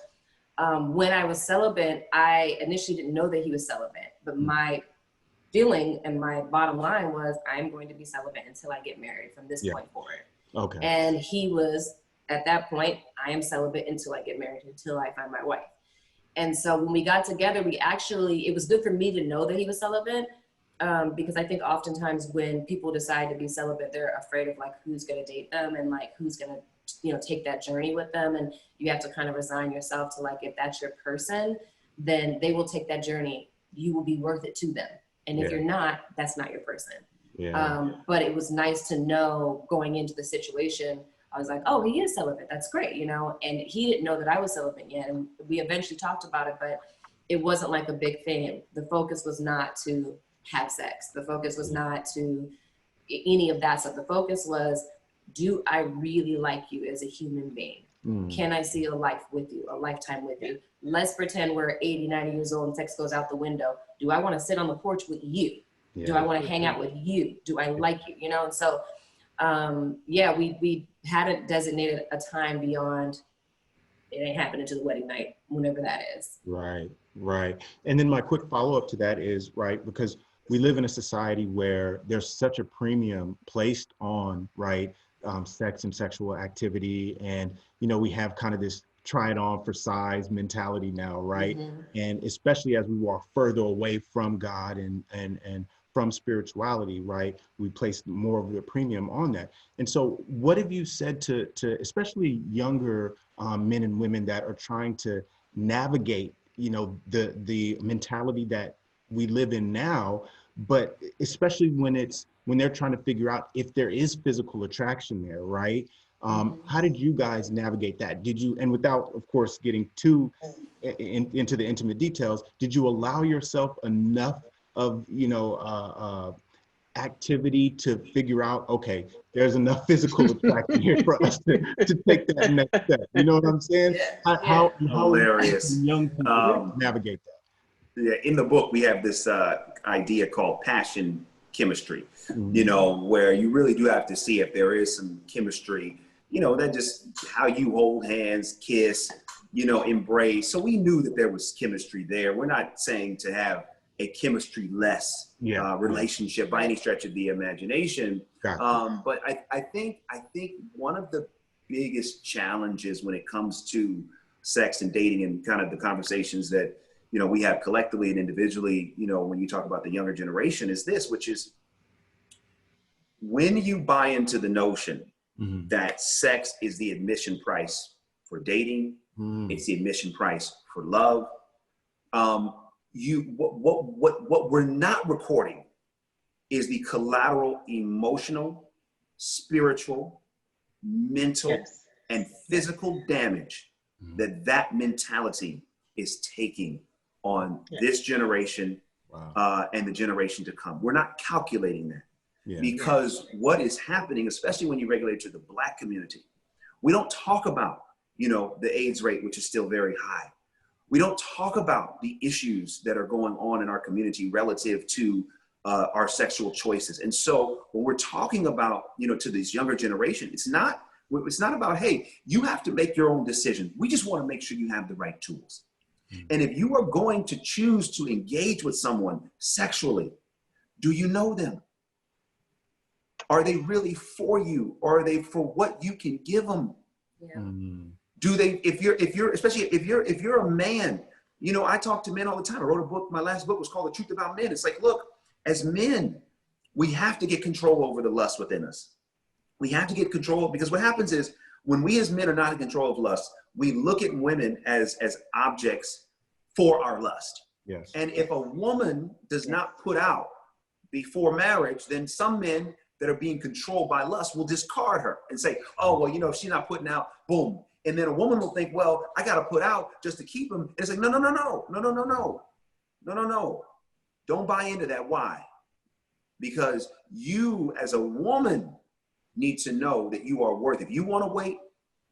when I was celibate, I initially didn't know that he was celibate, but my feeling and my bottom line was, I'm going to be celibate until I get married from this point forward. Okay. And he was, at that point, I am celibate until I get married, until I find my wife. And so when we got together, it was good for me to know that he was celibate, because I think oftentimes when people decide to be celibate, they're afraid of like who's going to date them and like who's going to take that journey with them. And you have to kind of resign yourself to like, if that's your person, then they will take that journey. You will be worth it to them. And if you're not, that's not your person. Yeah. But it was nice to know going into the situation. I was like, oh, he is celibate. That's great, and he didn't know that I was celibate yet. And we eventually talked about it, but it wasn't like a big thing. The focus was not to have sex. The focus was not to any of that stuff. The focus was, do I really like you as a human being? Can I see a life with you, a lifetime with you? Let's pretend we're 80, 90 years old and sex goes out the window. Do I want to sit on the porch with you? Yeah. Do I want to hang out with you? Do I like you? You know, and so, we hadn't designated a time beyond, it ain't happening to the wedding night, whenever that is. Right, right. And then my quick follow-up to that is, right, because we live in a society where there's such a premium placed on, right, sex and sexual activity. And, you know, we have kind of this try it on for size mentality now, right? And especially as we walk further away from God and from spirituality, right? We place more of the premium on that. And so what have you said to especially younger men and women that are trying to navigate, you know, the mentality that we live in now, but especially when they're trying to figure out if there is physical attraction there, right? How did you guys navigate that? Did you, and without, of course, getting too into the intimate details, did you allow yourself enough of, you know, activity to figure out, okay, there's enough physical attraction here for us to take that next step? You know what I'm saying? How hilarious. Young people navigate that? Yeah, in the book, we have this idea called passion chemistry, you know, where you really do have to see if there is some chemistry, you know, that just how you hold hands, kiss, you know, embrace. So we knew that there was chemistry there. We're not saying to have a chemistry-less relationship by any stretch of the imagination. But I think one of the biggest challenges when it comes to sex and dating and kind of the conversations that, you know, we have collectively and individually, you know, when you talk about the younger generation is this, which is when you buy into the notion that sex is the admission price for dating, it's the admission price for love. What we're not recording is the collateral emotional, spiritual, mental, and physical damage that mentality is taking on this generation and the generation to come. We're not calculating that because what is happening, especially when you regulate to the Black community, we don't talk about, you know, the AIDS rate, which is still very high. We don't talk about the issues that are going on in our community relative to our sexual choices. And so when we're talking about, you know, to this younger generation, it's not about, hey, you have to make your own decision. We just want to make sure you have the right tools. And if you are going to choose to engage with someone sexually, do you know them? Are they really for you? Or are they for what you can give them? Do they, especially if you're a man, you know, I talk to men all the time. I wrote a book, my last book was called The Truth About Men. It's like, look, as men, we have to get control over the lust within us. We have to get control, because what happens is when we as men are not in control of lust, we look at women as objects for our lust. And if a woman does not put out before marriage, then some men that are being controlled by lust will discard her and say, oh, well, you know, if she's not putting out, boom. And then a woman will think, well, I got to put out just to keep him. And it's like, no. Don't buy into that. Why? Because you as a woman need to know that you are worth, if you want to wait,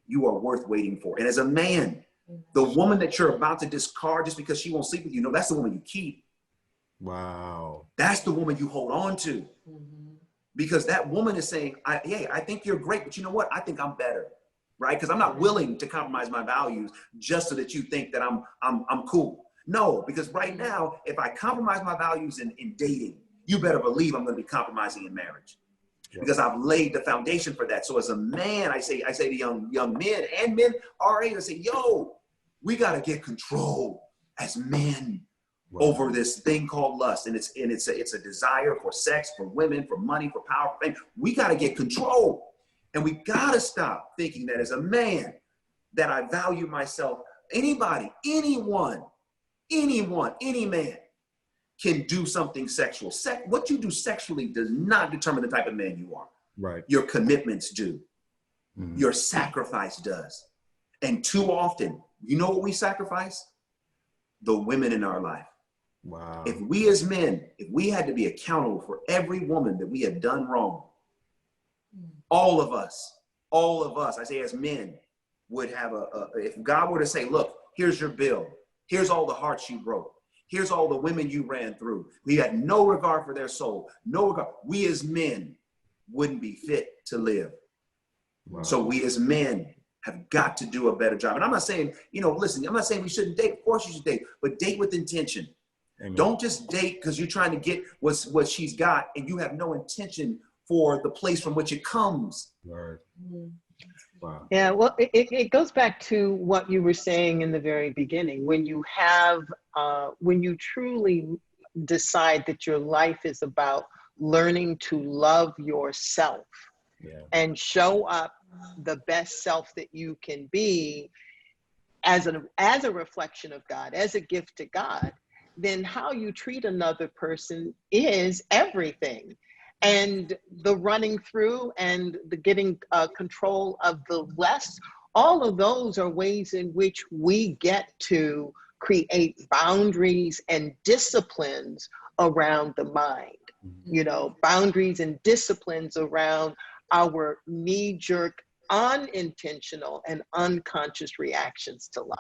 you are worth waiting for. And as a man, the woman that you're about to discard just because she won't sleep with you, no, that's the woman you keep. Wow. That's the woman you hold on to. Because that woman is saying, hey, I think you're great, but you know what? I think I'm better, right? Because I'm not willing to compromise my values just so that you think that I'm cool. No, because right now, if I compromise my values in dating, you better believe I'm going to be compromising in marriage. Because I've laid the foundation for that. So as a man, I say to young men and men our age, I say, yo, we got to get control as men over this thing called lust. And it's a desire for sex, for women, for money, for power, for fame. We got to get control. And we got to stop thinking that as a man, that I value myself. Anybody, anyone, any man can do something sexual. What you do sexually does not determine the type of man you are. Right. Your commitments do. Your sacrifice does. And too often, you know what we sacrifice? The women in our life. Wow. If we as men, if we had to be accountable for every woman that we have done wrong, all of us, I say as men, would have if God were to say, look, here's your bill. Here's all the hearts you broke. Here's all the women you ran through. We had no regard for their soul. No regard. We as men wouldn't be fit to live. Wow. So we as men have got to do a better job. And I'm not saying, listen, I'm not saying we shouldn't date. Of course you should date, but date with intention. Amen. Don't just date because you're trying to get what she's got and you have no intention for the place from which it comes. Word. Wow. Yeah, well, it goes back to what you were saying in the very beginning. When you truly decide that your life is about learning to love yourself and show up the best self that you can be as a reflection of God, as a gift to God, then how you treat another person is everything. And the running through and the getting control of the less, all of those are ways in which we get to create boundaries and disciplines around the mind. Boundaries and disciplines around our knee-jerk, unintentional and unconscious reactions to life.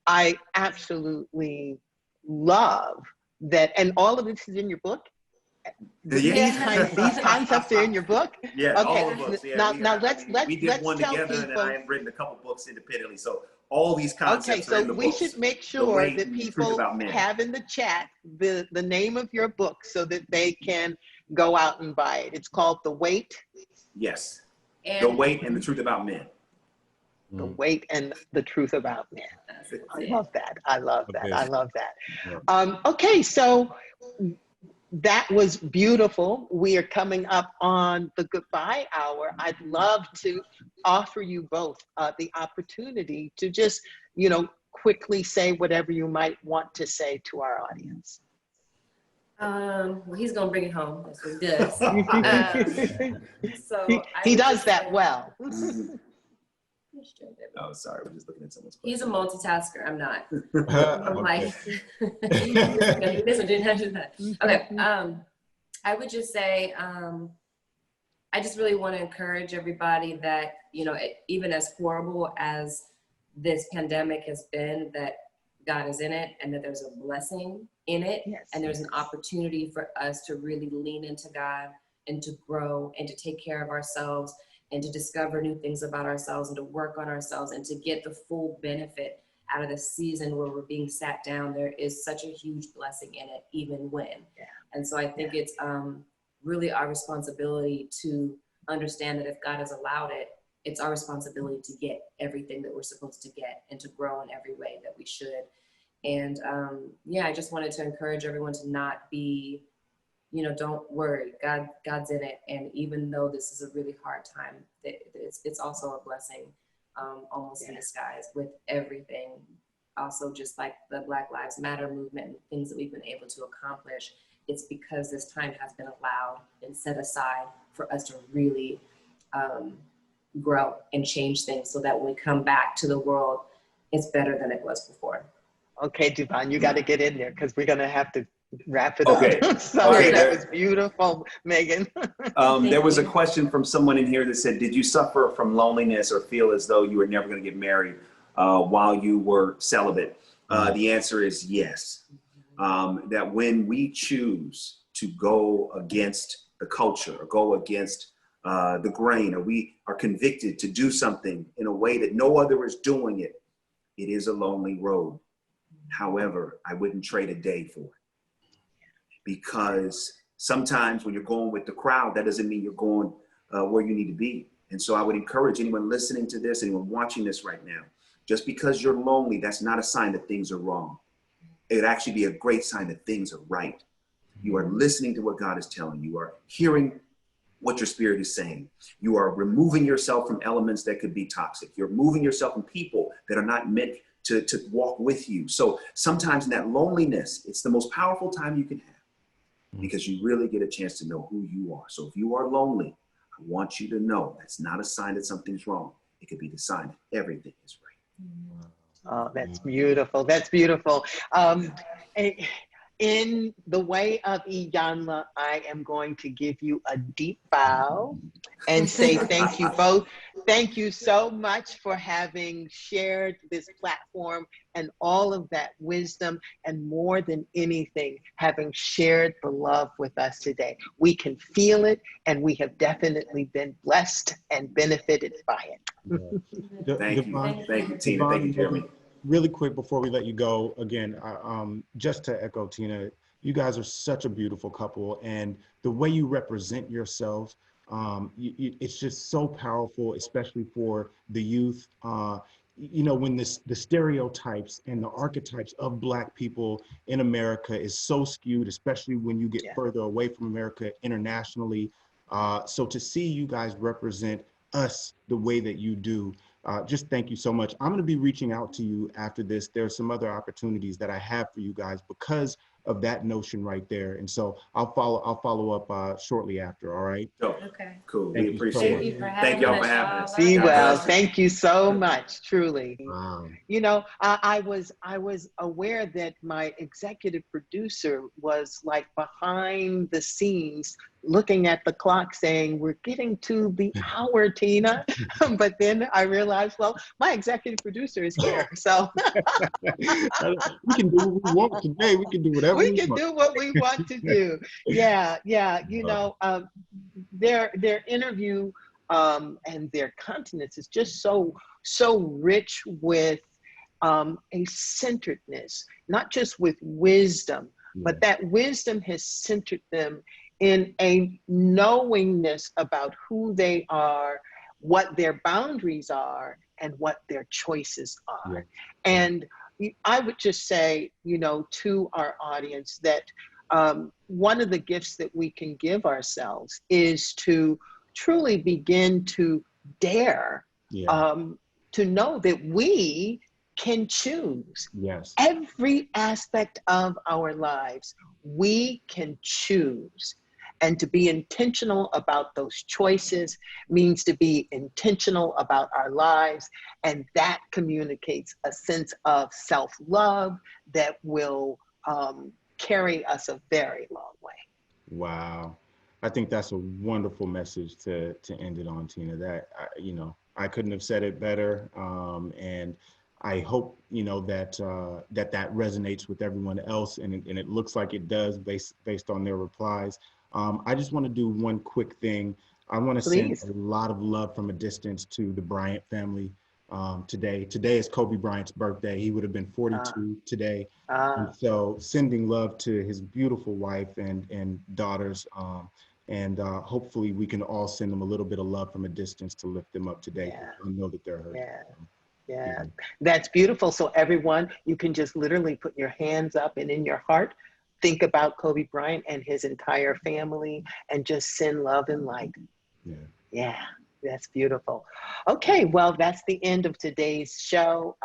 I absolutely love that. And all of this is in your book? These concepts are in your book? Yeah, okay. all of us. Yeah, we did one tell together, people, and I have written a couple books independently. So all these concepts are in the we books. should make sure that people have in the chat the name of your book so that they can go out and buy it. It's called The Weight. Yes. The Weight and the Truth About Men. The Weight and the Truth About Men. I love that. I love that. Yeah. Okay, so that was beautiful. We are coming up on the goodbye hour. I'd love to offer you both the opportunity to just, quickly say whatever you might want to say to our audience. Well, he's gonna bring it home. That's what he does. So he does that well. Oh, sorry, we're just looking at someone's question. He's a multitasker. I'm not. I'm Okay. like, this one didn't have to that. Okay. I would just say, I just really want to encourage everybody that, even as horrible as this pandemic has been, that God is in it and that there's a blessing in it. Yes. And there's an opportunity for us to really lean into God and to grow and to take care of ourselves and to discover new things about ourselves and to work on ourselves and to get the full benefit out of the season where we're being sat down. There is such a huge blessing in it, even when. Yeah. And so I think it's really our responsibility to understand that if God has allowed it, it's our responsibility to get everything that we're supposed to get and to grow in every way that we should. And I just wanted to encourage everyone to not be, don't worry, God's in it. And even though this is a really hard time, it's also a blessing, almost in disguise with everything. Also, just like the Black Lives Matter movement and things that we've been able to accomplish, it's because this time has been allowed and set aside for us to really grow and change things so that when we come back to the world, it's better than it was before. Okay, Devon, you got to get in there because we're going to have to wrap it Okay. up. Sorry, that was beautiful, Meagan. There was a question from someone in here that said, did you suffer from loneliness or feel as though you were never going to get married while you were celibate? The answer is yes. That when we choose to go against the culture or go against the grain, or we are convicted to do something in a way that no other is doing it, it is a lonely road. However, I wouldn't trade a day for it. Because sometimes when you're going with the crowd, that doesn't mean you're going where you need to be. And so I would encourage anyone listening to this, anyone watching this right now, just because you're lonely, that's not a sign that things are wrong. It would actually be a great sign that things are right. You are listening to what God is telling you. You are hearing what your spirit is saying. You are removing yourself from elements that could be toxic. You're removing yourself from people that are not meant to walk with you. So sometimes in that loneliness, it's the most powerful time you can have because you really get a chance to know who you are. So if you are lonely, I want you to know that's not a sign that something's wrong. It could be the sign that everything is right. Oh, that's beautiful. That's beautiful. in the way of Iyanla, I am going to give you a deep bow and say thank you both. Thank you so much for having shared this platform and all of that wisdom, and more than anything, having shared the love with us today. We can feel it, and we have definitely been blessed and benefited by it. Thank you. Thank you, Tina. Thank you, Jeremy. Really quick before we let you go, again, just to echo Tina, you guys are such a beautiful couple, and the way you represent yourselves, it's just so powerful, especially for the youth. You know, when the stereotypes and the archetypes of Black people in America is so skewed, especially when you get further away from America internationally. So to see you guys represent us the way that you do, just thank you so much. I'm going to be reaching out to you after this. There are some other opportunities that I have for you guys because of that notion right there. And so I'll follow up shortly after. All right. Okay. Cool. Thank We you appreciate so it. Thank you for Thank having y'all us. for having us. Be God well. bless you. Thank you so much, truly. Wow. You know, I was aware that my executive producer was like behind the scenes looking at the clock saying, we're getting to the hour, Tina. But then I realized, well, my executive producer is here. So We can do what we want today. We can do whatever we we can want. do what we want to do. Yeah. You know, their interview and their countenance is just so rich with a centeredness, not just with wisdom, but that wisdom has centered them in a knowingness about who they are, what their boundaries are, and what their choices are. And I would just say, you know, to our audience that one of the gifts that we can give ourselves is to truly begin to dare to know that we can choose every aspect of our lives. We can choose. And to be intentional about those choices means to be intentional about our lives. And that communicates a sense of self-love that will carry us a very long way. Wow. I think that's a wonderful message to end it on, Tina. That, you know, I couldn't have said it better. And I hope, you know, that that resonates with everyone else. And it looks like it does based on their replies. I just want to do one quick thing. I want to send a lot of love from a distance to the Bryant family today. Today is Kobe Bryant's birthday. He would have been 42 today. And so sending love to his beautiful wife and daughters. And hopefully we can all send them a little bit of love from a distance to lift them up today. I know that they're hurting. Yeah, that's beautiful. So everyone, you can just literally put your hands up and in your heart, think about Kobe Bryant and his entire family and just send love and light. Yeah, that's beautiful. Okay, well, that's the end of today's show.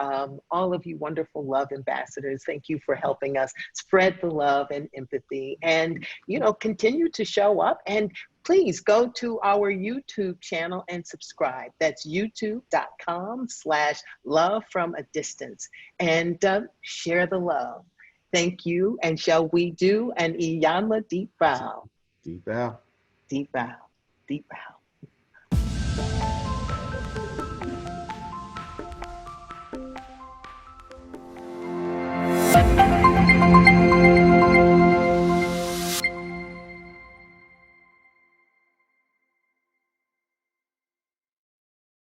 All of you wonderful love ambassadors, thank you for helping us spread the love and empathy and, you know, continue to show up. And please go to our YouTube channel and subscribe. That's youtube.com/lovefromadistance and share the love. Thank you. And shall we do an Iyanla deep bow? Deep bow. Deep bow. Deep bow.